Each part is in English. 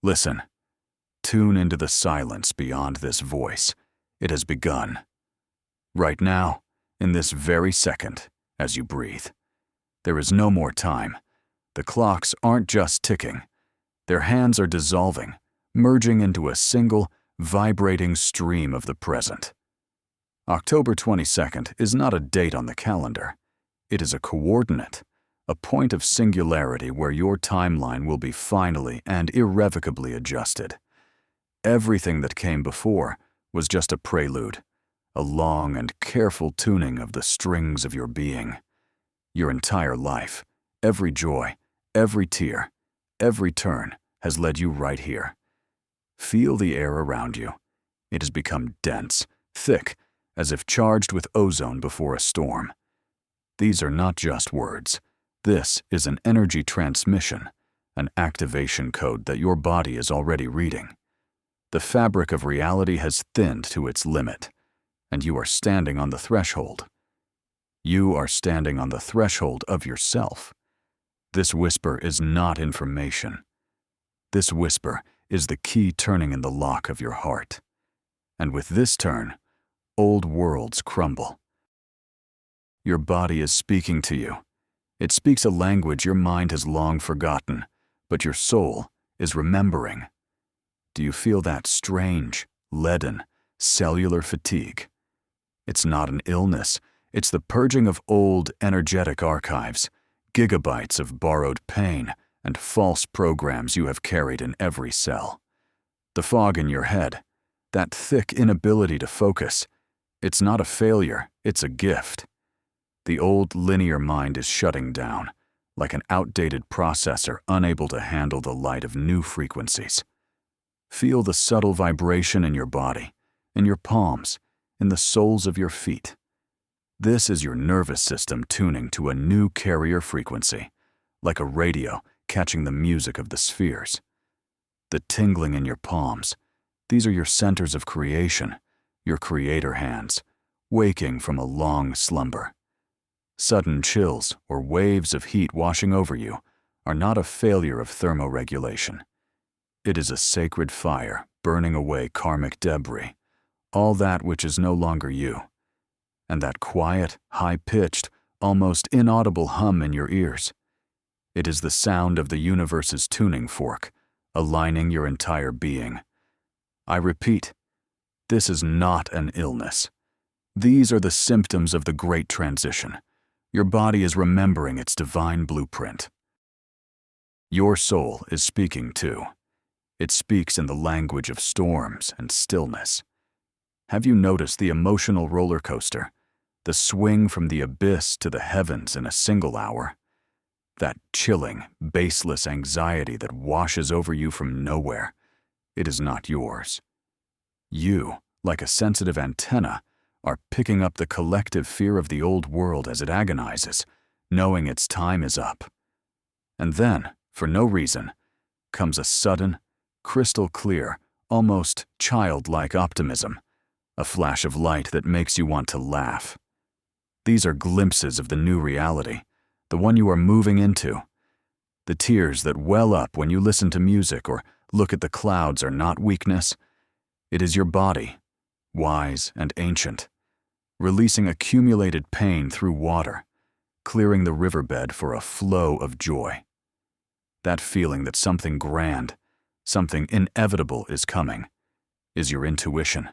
Listen. Tune into the silence beyond this voice. It has begun. Right now, in this very second, as you breathe. There is no more time. The clocks aren't just ticking. Their hands are dissolving, merging into a single, vibrating stream of the present. October 22nd is not a date on the calendar. It is a coordinate, a point of singularity where your timeline will be finally and irrevocably adjusted. Everything that came before was just a prelude, a long and careful tuning of the strings of your being. Your entire life, every joy, every tear, every turn has led you right here. Feel the air around you. It has become dense, thick, as if charged with ozone before a storm. These are not just words. This is an energy transmission, an activation code that your body is already reading. The fabric of reality has thinned to its limit, and you are standing on the threshold. You are standing on the threshold of yourself. This whisper is not information. This whisper is the key turning in the lock of your heart. And with this turn, old worlds crumble. Your body is speaking to you. It speaks a language your mind has long forgotten, but your soul is remembering. Do you feel that strange, leaden, cellular fatigue? It's not an illness. It's the purging of old, energetic archives, gigabytes of borrowed pain and false programs you have carried in every cell. The fog in your head, that thick inability to focus, it's not a failure, it's a gift. The old linear mind is shutting down, like an outdated processor unable to handle the light of new frequencies. Feel the subtle vibration in your body, in your palms, in the soles of your feet. This is your nervous system tuning to a new carrier frequency, like a radio catching the music of the spheres. The tingling in your palms, these are your centers of creation, your creator hands, waking from a long slumber. Sudden chills or waves of heat washing over you are not a failure of thermoregulation. It is a sacred fire burning away karmic debris, all that which is no longer you. And that quiet, high-pitched, almost inaudible hum in your ears, it is the sound of the universe's tuning fork, aligning your entire being. I repeat, this is not an illness. These are the symptoms of the great transition. Your body is remembering its divine blueprint. Your soul is speaking too. It speaks in the language of storms and stillness. Have you noticed the emotional roller coaster, the swing from the abyss to the heavens in a single hour? That chilling, baseless anxiety that washes over you from nowhere, it is not yours. You, like a sensitive antenna, are picking up the collective fear of the old world as it agonizes, knowing its time is up. And then, for no reason, comes a sudden, crystal clear, almost childlike optimism, a flash of light that makes you want to laugh. These are glimpses of the new reality, the one you are moving into. The tears that well up when you listen to music or look at the clouds are not weakness. It is your body, wise and ancient, releasing accumulated pain through water, clearing the riverbed for a flow of joy. That feeling that something grand, something inevitable is coming, is your intuition,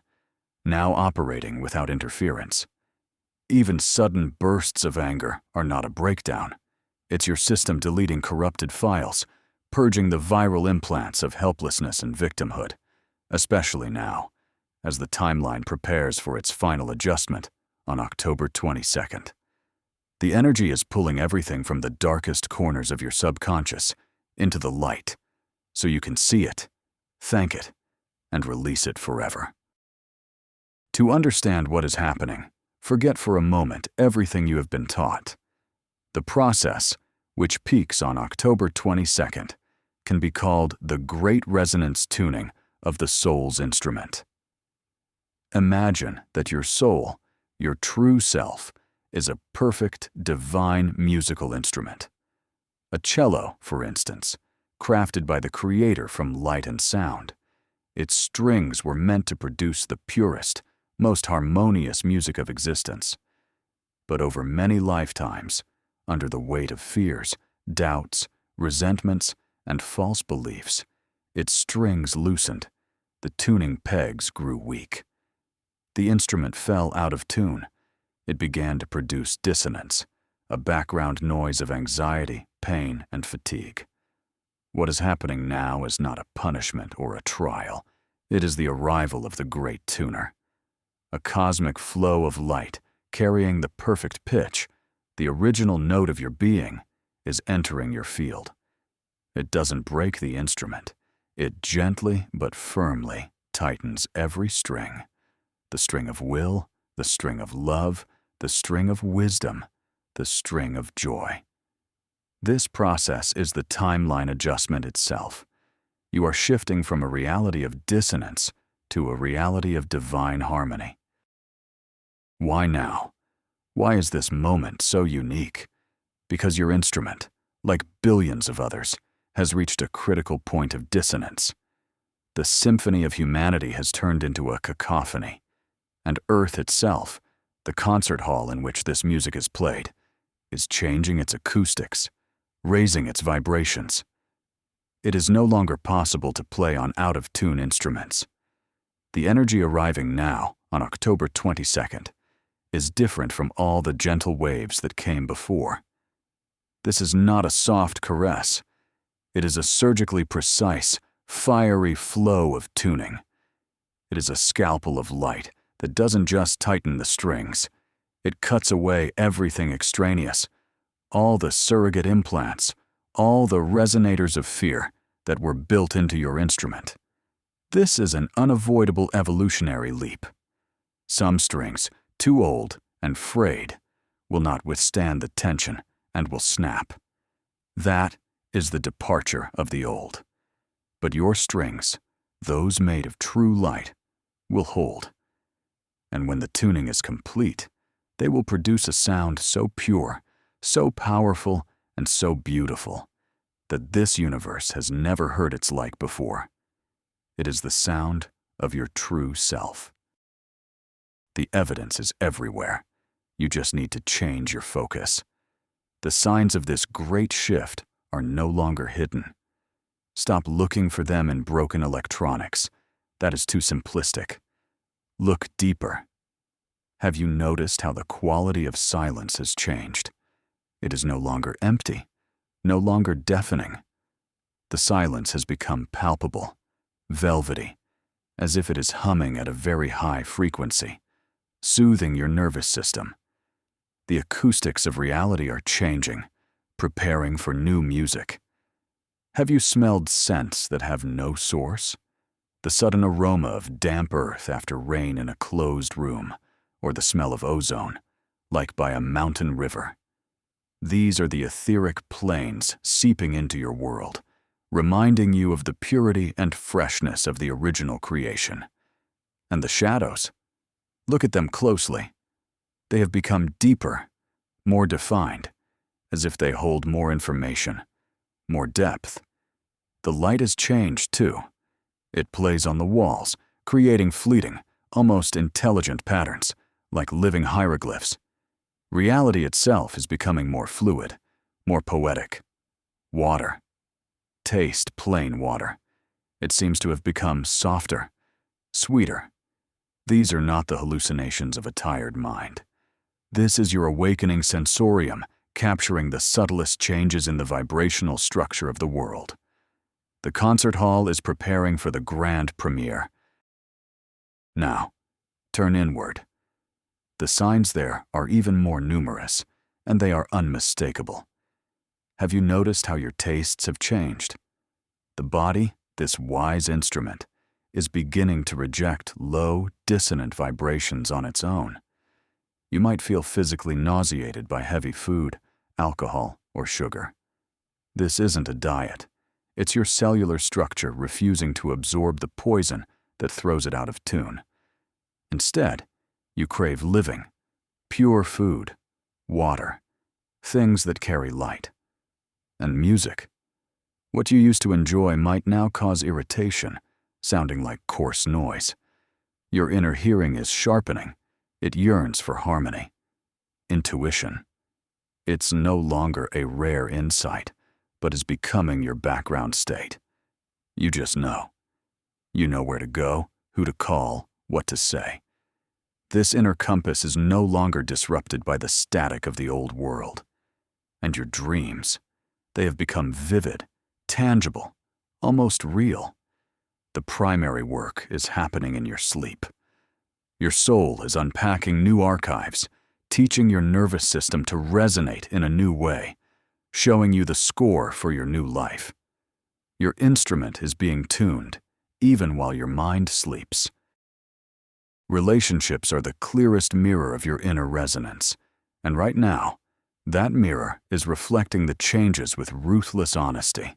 now operating without interference. Even sudden bursts of anger are not a breakdown. It's your system deleting corrupted files, purging the viral implants of helplessness and victimhood, especially now, as the timeline prepares for its final adjustment on October 22nd. The energy is pulling everything from the darkest corners of your subconscious into the light, so you can see it, thank it, and release it forever. To understand what is happening, forget for a moment everything you have been taught. The process, which peaks on October 22nd, can be called the Great Resonance Tuning of the soul's instrument. Imagine that your soul, your true self, is a perfect, divine musical instrument. A cello, for instance, crafted by the Creator from light and sound. Its strings were meant to produce the purest, most harmonious music of existence. But over many lifetimes, under the weight of fears, doubts, resentments, and false beliefs, its strings loosened, the tuning pegs grew weak. The instrument fell out of tune. It began to produce dissonance, a background noise of anxiety, pain, and fatigue. What is happening now is not a punishment or a trial. It is the arrival of the great tuner. A cosmic flow of light, carrying the perfect pitch, the original note of your being, is entering your field. It doesn't break the instrument. It gently but firmly tightens every string. The string of will, the string of love, the string of wisdom, the string of joy. This process is the timeline adjustment itself. You are shifting from a reality of dissonance to a reality of divine harmony. Why now? Why is this moment so unique? Because your instrument, like billions of others, has reached a critical point of dissonance. The symphony of humanity has turned into a cacophony, and Earth itself, the concert hall in which this music is played, is changing its acoustics, raising its vibrations. It is no longer possible to play on out-of-tune instruments. The energy arriving now, on October 22nd, is different from all the gentle waves that came before. This is not a soft caress. It is a surgically precise, fiery flow of tuning. It is a scalpel of light that doesn't just tighten the strings. It cuts away everything extraneous, all the surrogate implants, all the resonators of fear that were built into your instrument. This is an unavoidable evolutionary leap. Some strings, too old and frayed, will not withstand the tension and will snap. That is the departure of the old. But your strings, those made of true light, will hold. And when the tuning is complete, they will produce a sound so pure, so powerful, and so beautiful that this universe has never heard its like before. It is the sound of your true self. The evidence is everywhere. You just need to change your focus. The signs of this great shift are no longer hidden. Stop looking for them in broken electronics. That is too simplistic. Look deeper. Have you noticed how the quality of silence has changed? It is no longer empty, no longer deafening. The silence has become palpable, velvety, as if it is humming at a very high frequency, soothing your nervous system. The acoustics of reality are changing, preparing for new music. Have you smelled scents that have no source? The sudden aroma of damp earth after rain in a closed room, or the smell of ozone, like by a mountain river. These are the etheric planes seeping into your world, reminding you of the purity and freshness of the original creation. And the shadows? Look at them closely. They have become deeper, more defined, as if they hold more information, more depth. The light has changed, too. It plays on the walls, creating fleeting, almost intelligent patterns, like living hieroglyphs. Reality itself is becoming more fluid, more poetic. Water. Taste plain water. It seems to have become softer, sweeter. These are not the hallucinations of a tired mind. This is your awakening sensorium, capturing the subtlest changes in the vibrational structure of the world. The concert hall is preparing for the grand premiere. Now, turn inward. The signs there are even more numerous, and they are unmistakable. Have you noticed how your tastes have changed? The body, this wise instrument, is beginning to reject low, dissonant vibrations on its own. You might feel physically nauseated by heavy food, alcohol, or sugar. This isn't a diet. It's your cellular structure refusing to absorb the poison that throws it out of tune. Instead, you crave living, pure food, water, things that carry light. And music. What you used to enjoy might now cause irritation, sounding like coarse noise. Your inner hearing is sharpening. It yearns for harmony. Intuition. It's no longer a rare insight, but is becoming your background state. You just know. You know where to go, who to call, what to say. This inner compass is no longer disrupted by the static of the old world. And your dreams, they have become vivid, tangible, almost real. The primary work is happening in your sleep. Your soul is unpacking new archives, teaching your nervous system to resonate in a new way, showing you the score for your new life. Your instrument is being tuned, even while your mind sleeps. Relationships are the clearest mirror of your inner resonance, and right now, that mirror is reflecting the changes with ruthless honesty.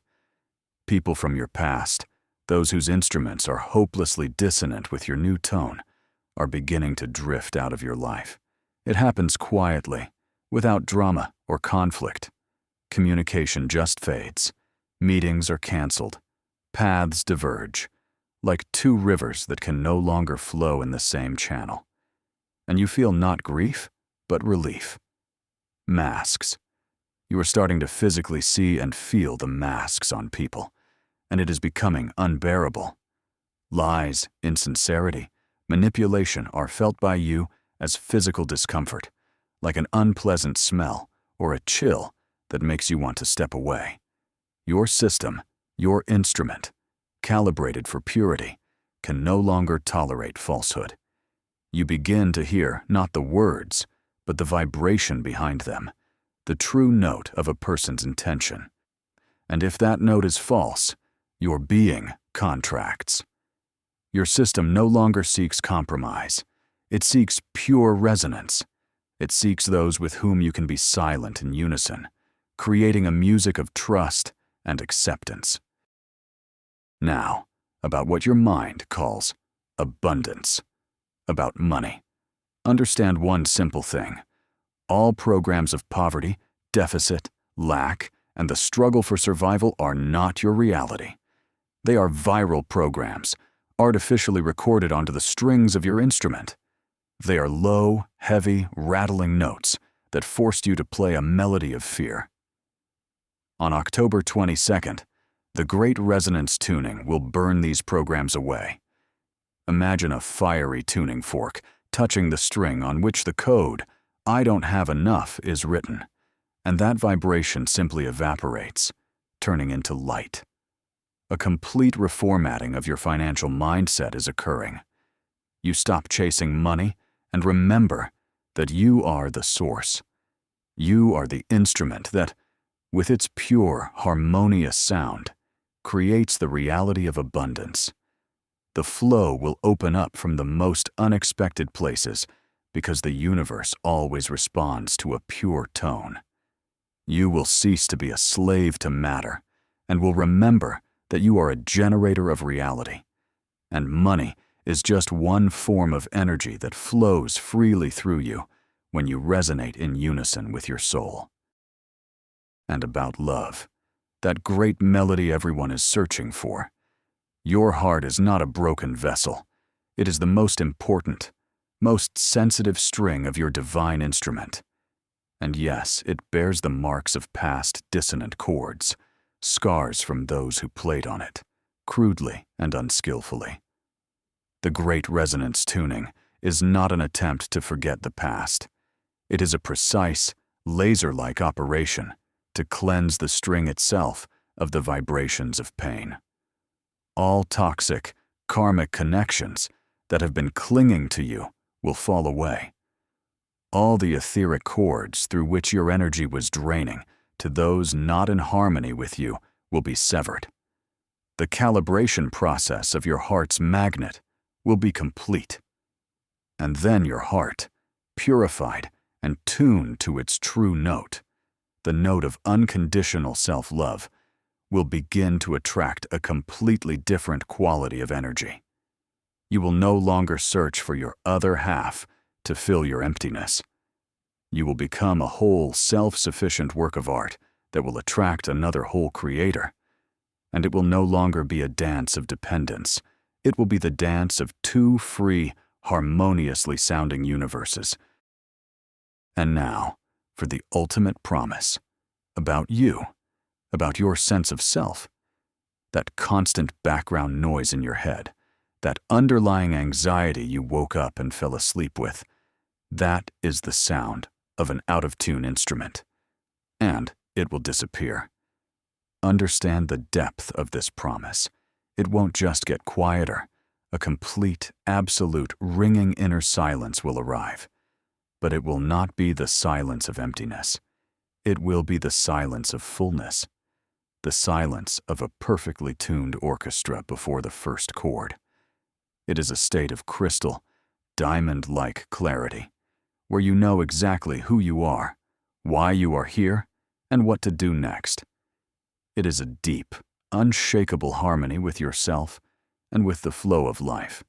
People from your past, those whose instruments are hopelessly dissonant with your new tone, are beginning to drift out of your life. It happens quietly, without drama or conflict. Communication just fades. Meetings are canceled. Paths diverge, like two rivers that can no longer flow in the same channel. And you feel not grief, but relief. Masks. You are starting to physically see and feel the masks on people, and it is becoming unbearable. Lies, insincerity, manipulation are felt by you as physical discomfort, like an unpleasant smell or a chill that makes you want to step away. Your system, your instrument, calibrated for purity, can no longer tolerate falsehood. You begin to hear not the words, but the vibration behind them, the true note of a person's intention. And if that note is false, your being contracts. Your system no longer seeks compromise. It seeks pure resonance. It seeks those with whom you can be silent in unison, creating a music of trust and acceptance. Now, about what your mind calls abundance, about money. Understand one simple thing. All programs of poverty, deficit, lack, and the struggle for survival are not your reality. They are viral programs, artificially recorded onto the strings of your instrument. They are low, heavy, rattling notes that forced you to play a melody of fear. On October 22nd, the Great Resonance Tuning will burn these programs away. Imagine a fiery tuning fork touching the string on which the code, "I don't have enough," is written, and that vibration simply evaporates, turning into light. A complete reformatting of your financial mindset is occurring. You stop chasing money and remember that you are the source. You are the instrument that, with its pure, harmonious sound, creates the reality of abundance. The flow will open up from the most unexpected places because the universe always responds to a pure tone. You will cease to be a slave to matter and will remember that you are a generator of reality. And money is just one form of energy that flows freely through you when you resonate in unison with your soul. And about love, that great melody everyone is searching for. Your heart is not a broken vessel. It is the most important, most sensitive string of your divine instrument. And yes, it bears the marks of past dissonant chords, scars from those who played on it, crudely and unskillfully. The Great Resonance Tuning is not an attempt to forget the past. It is a precise, laser-like operation to cleanse the string itself of the vibrations of pain. All toxic, karmic connections that have been clinging to you will fall away. All the etheric cords through which your energy was draining to those not in harmony with you will be severed. The calibration process of your heart's magnet will be complete. And then your heart, purified and tuned to its true note, the note of unconditional self-love, will begin to attract a completely different quality of energy. You will no longer search for your other half to fill your emptiness. You will become a whole, self-sufficient work of art that will attract another whole creator. And it will no longer be a dance of dependence. It will be the dance of two free, harmoniously sounding universes. And now, for the ultimate promise. About you. About your sense of self. That constant background noise in your head. That underlying anxiety you woke up and fell asleep with. That is the sound of an out-of-tune instrument. And it will disappear. Understand the depth of this promise. It won't just get quieter. A complete, absolute, ringing inner silence will arrive. But it will not be the silence of emptiness. It will be the silence of fullness. The silence of a perfectly tuned orchestra before the first chord. It is a state of crystal, diamond-like clarity, where you know exactly who you are, why you are here, and what to do next. It is a deep, unshakable harmony with yourself and with the flow of life.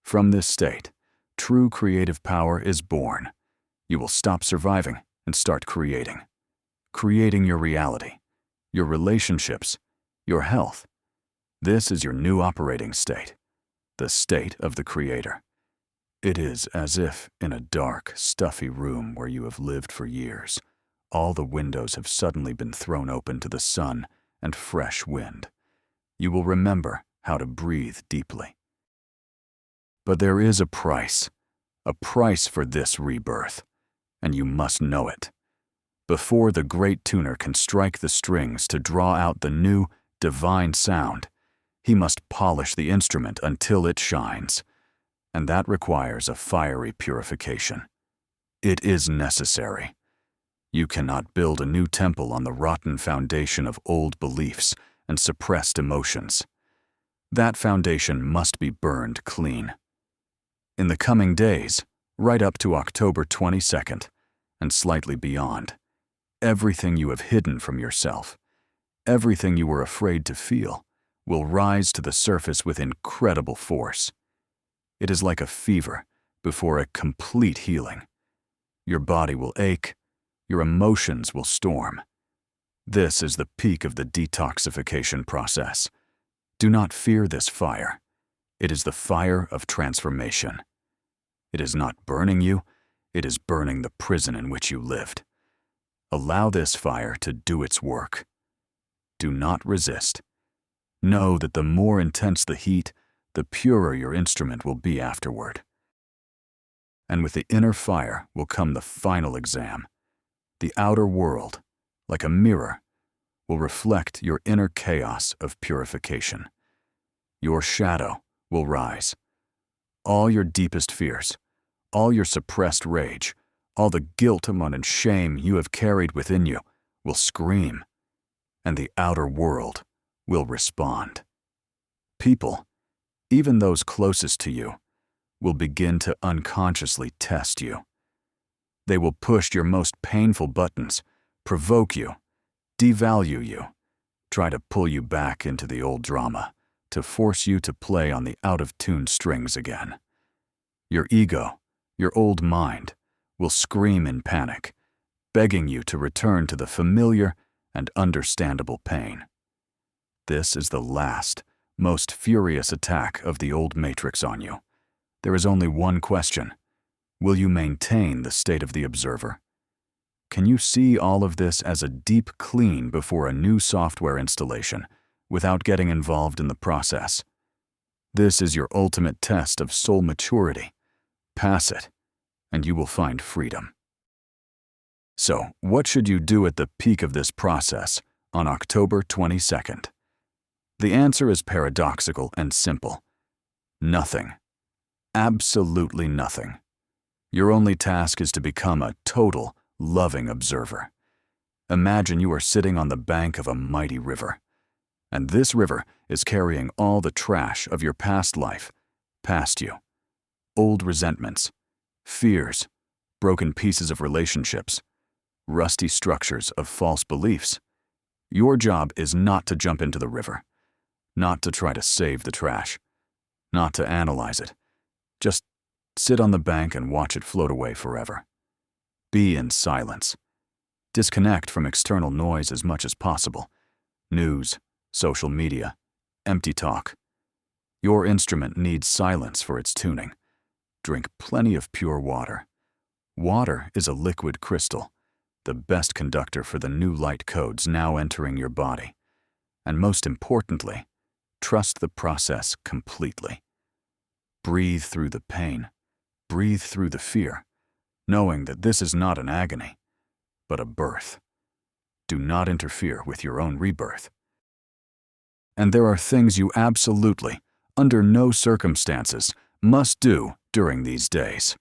From this state, true creative power is born. You will stop surviving and start creating. Creating your reality, your relationships, your health. This is your new operating state, the state of the creator. It is as if in a dark, stuffy room where you have lived for years, all the windows have suddenly been thrown open to the sun and fresh wind. You will remember how to breathe deeply. But there is a price for this rebirth, and you must know it. Before the great tuner can strike the strings to draw out the new, divine sound, he must polish the instrument until it shines, and that requires a fiery purification. It is necessary. You cannot build a new temple on the rotten foundation of old beliefs and suppressed emotions. That foundation must be burned clean. In the coming days, right up to October 22nd, and slightly beyond, everything you have hidden from yourself, everything you were afraid to feel, will rise to the surface with incredible force. It is like a fever before a complete healing. Your body will ache, your emotions will storm. This is the peak of the detoxification process. Do not fear this fire. It is the fire of transformation. It is not burning you, it is burning the prison in which you lived. Allow this fire to do its work. Do not resist. Know that the more intense the heat, the purer your instrument will be afterward. And with the inner fire will come the final exam. The outer world, like a mirror, will reflect your inner chaos of purification. Your shadow will rise. All your deepest fears, all your suppressed rage, all the guilt and shame you have carried within you will scream, and the outer world will respond. People, even those closest to you, will begin to unconsciously test you. They will push your most painful buttons, provoke you, devalue you, try to pull you back into the old drama, to force you to play on the out-of-tune strings again. Your ego, your old mind, will scream in panic, begging you to return to the familiar and understandable pain. This is the last, most furious attack of the old matrix on you. There is only one question. Will you maintain the state of the observer? Can you see all of this as a deep clean before a new software installation, without getting involved in the process? This is your ultimate test of soul maturity. Pass it, and you will find freedom. So, what should you do at the peak of this process on October 22nd? The answer is paradoxical and simple. Nothing. Absolutely nothing. Your only task is to become a total, loving observer. Imagine you are sitting on the bank of a mighty river, and this river is carrying all the trash of your past life past you. Old resentments, fears, broken pieces of relationships, rusty structures of false beliefs. Your job is not to jump into the river, not to try to save the trash, not to analyze it. Just sit on the bank and watch it float away forever. Be in silence. Disconnect from external noise as much as possible. News, social media, empty talk. Your instrument needs silence for its tuning. Drink plenty of pure water. Water is a liquid crystal, the best conductor for the new light codes now entering your body. And most importantly, trust the process completely. Breathe through the pain. Breathe through the fear, knowing that this is not an agony, but a birth. Do not interfere with your own rebirth. And there are things you absolutely, under no circumstances, must do during these days.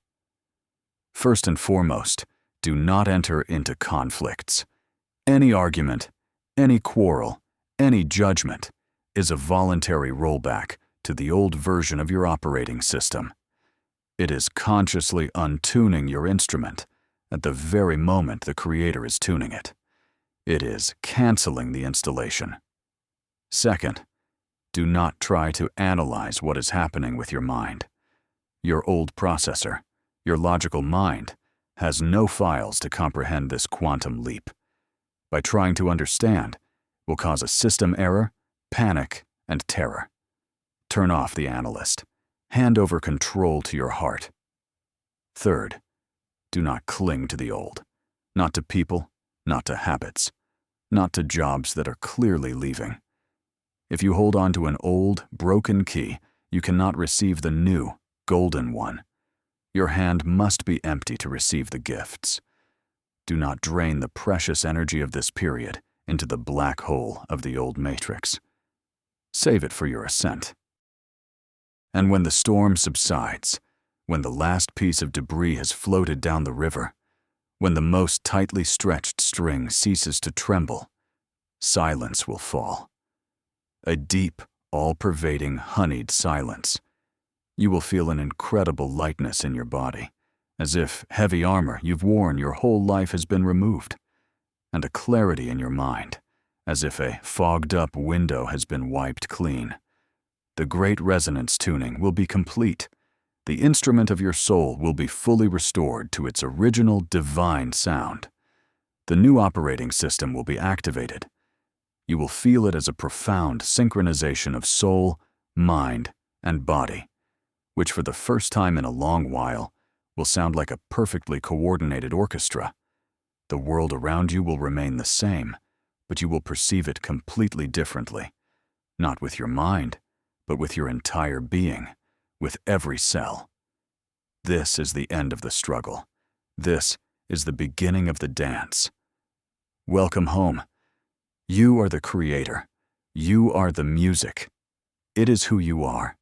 First and foremost, do not enter into conflicts. Any argument, any quarrel, any judgment is a voluntary rollback to the old version of your operating system. It is consciously untuning your instrument at the very moment the Creator is tuning it. It is canceling the installation. Second, do not try to analyze what is happening with your mind. Your old processor, your logical mind, has no files to comprehend this quantum leap. By trying to understand, will cause a system error, panic, and terror. Turn off the analyst. Hand over control to your heart. Third, do not cling to the old. Not to people, not to habits, not to jobs that are clearly leaving. If you hold on to an old, broken key, you cannot receive the new, golden one. Your hand must be empty to receive the gifts. Do not drain the precious energy of this period into the black hole of the old matrix. Save it for your ascent. And when the storm subsides, when the last piece of debris has floated down the river, when the most tightly stretched string ceases to tremble, silence will fall. A deep, all-pervading, honeyed silence. You will feel an incredible lightness in your body, as if heavy armor you've worn your whole life has been removed, and a clarity in your mind, as if a fogged-up window has been wiped clean. The great resonance tuning will be complete. The instrument of your soul will be fully restored to its original divine sound. The new operating system will be activated. You will feel it as a profound synchronization of soul, mind, and body, which for the first time in a long while will sound like a perfectly coordinated orchestra. The world around you will remain the same, but you will perceive it completely differently, not with your mind, but with your entire being, with every cell. This is the end of the struggle. This is the beginning of the dance. Welcome home. You are the creator. You are the music. It is who you are.